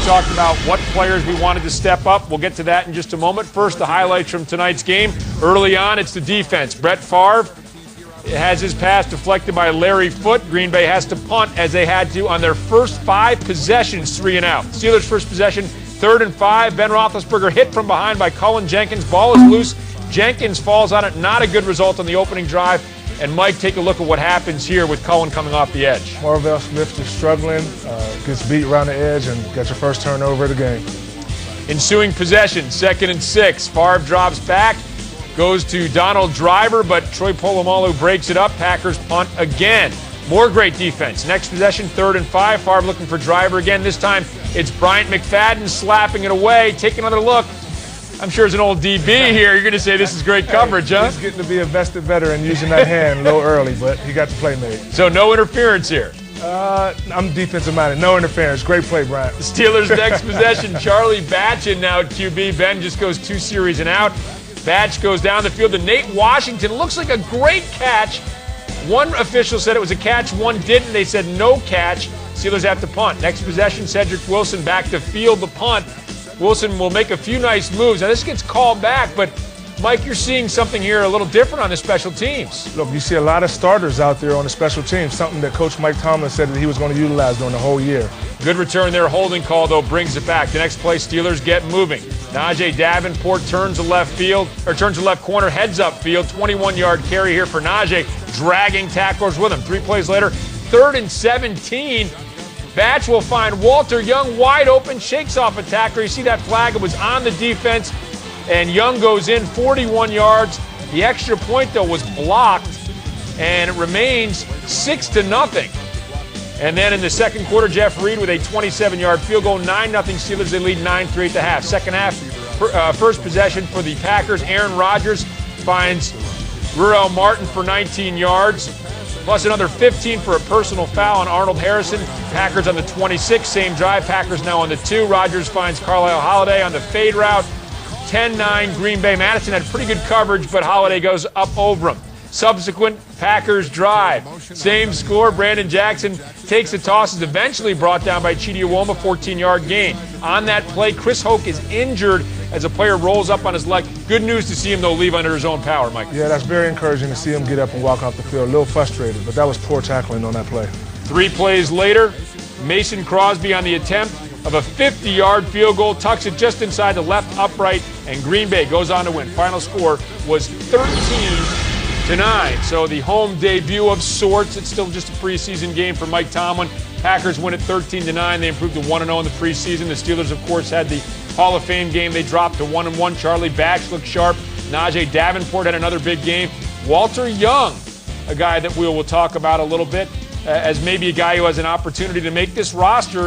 talked about what players we wanted to step up. We'll get to that in just a moment. First, the highlights from tonight's game. Early on, it's the defense. Brett Favre has his pass deflected by Larry Foote. Green Bay has to punt as they had to on their first 5 possessions, 3 and out. Steelers' first possession, 3rd and 5. Ben Roethlisberger hit from behind by Cullen Jenkins. Ball is loose. Jenkins falls on it. Not a good result on the opening drive. And Mike, take a look at what happens here with Cullen coming off the edge. Marvell Smith is struggling, gets beat around the edge, and got your first turnover of the game. Ensuing possession, 2nd and 6. Favre drops back, goes to Donald Driver, but Troy Polamalu breaks it up. Packers punt again. More great defense. Next possession, 3rd and 5. Favre looking for Driver again. This time it's Bryant McFadden slapping it away. Take another look. I'm sure as an old DB here, you're going to say this is great coverage, huh? He's getting to be a vested veteran using that hand a little early, but he got the play made. So no interference here. I'm defensive minded. No interference. Great play, Bryant. The Steelers' next possession, Charlie Batch in now at QB. Ben just goes 2 series and out. Batch goes down the field to Nate Washington. Looks like a great catch. One official said it was a catch, one didn't. They said no catch. Steelers have to punt. Next possession, Cedric Wilson back to field the punt. Wilson will make a few nice moves. Now, this gets called back, but, Mike, you're seeing something here a little different on the special teams. Look, you see a lot of starters out there on the special teams, something that Coach Mike Tomlin said that he was going to utilize during the whole year. Good return there. Holding call, though, brings it back. The next play, Steelers get moving. Najee Davenport turns to left corner, heads up field. 21-yard carry here for Najee, dragging tacklers with him. 3 plays later, 3rd and 17. Batch will find Walter Young wide open, shakes off a tackler. You see that flag? It was on the defense, and Young goes in 41 yards. The extra point, though, was blocked, and it remains 6-0. And then in the second quarter, Jeff Reed with a 27-yard field goal, 9-0 Steelers. They lead 9-3 at the half. Second half, first possession for the Packers. Aaron Rodgers finds Ruel Martin for 19 yards. Plus another 15 for a personal foul on Arnold Harrison. Packers on the 26, same drive. Packers now on the 2. Rodgers finds Carlisle Holiday on the fade route. 10-9 Green Bay. Madison had pretty good coverage, but Holiday goes up over him. Subsequent Packers drive. Same score. Brandon Jackson takes the toss, is eventually brought down by Chidi Iwoma, 14-yard gain. On that play, Chris Hoke is injured as a player rolls up on his leg. Good news to see him, though, leave under his own power, Mike. Yeah, that's very encouraging to see him get up and walk off the field. A little frustrated, but that was poor tackling on that play. 3 plays later, Mason Crosby on the attempt of a 50-yard field goal, tucks it just inside the left upright, and Green Bay goes on to win. Final score was 13-9. So the home debut of sorts. It's still just a preseason game for Mike Tomlin. Packers win it 13-9. They improved to 1-0 in the preseason. The Steelers, of course, had the Hall of Fame game. They dropped to 1-1. Charlie Batch looked sharp. Najee Davenport had another big game. Walter Young, a guy that we will talk about a little bit, as maybe a guy who has an opportunity to make this roster.